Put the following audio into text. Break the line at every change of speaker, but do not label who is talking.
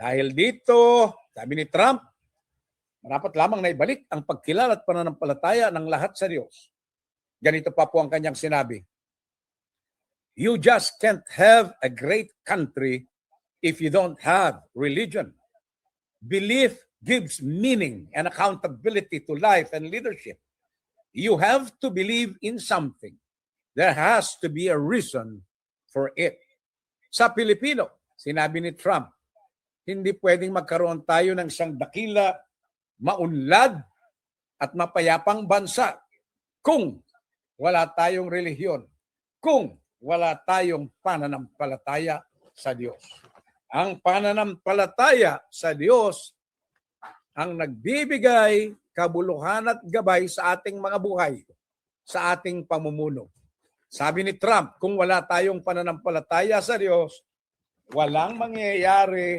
Dahil dito, sabi ni Trump, dapat lamang na ibalik ang pagkilala at pananampalataya ng lahat sa Diyos. Ganito pa po ang kanyang sinabi. You just can't have a great country if you don't have religion. Belief gives meaning and accountability to life and leadership. You have to believe in something. There has to be a reason for it. Sa Pilipino, sinabi ni Trump, hindi pwedeng magkaroon tayo ng isang dakila, maunlad at mapayapang bansa kung wala tayong relihiyon, kung wala tayong pananampalataya sa Diyos. Ang pananampalataya sa Diyos ang nagbibigay kabuluhan at gabay sa ating mga buhay, sa ating pamumuno. Sabi ni Trump, kung wala tayong pananampalataya sa Diyos, walang mangyayari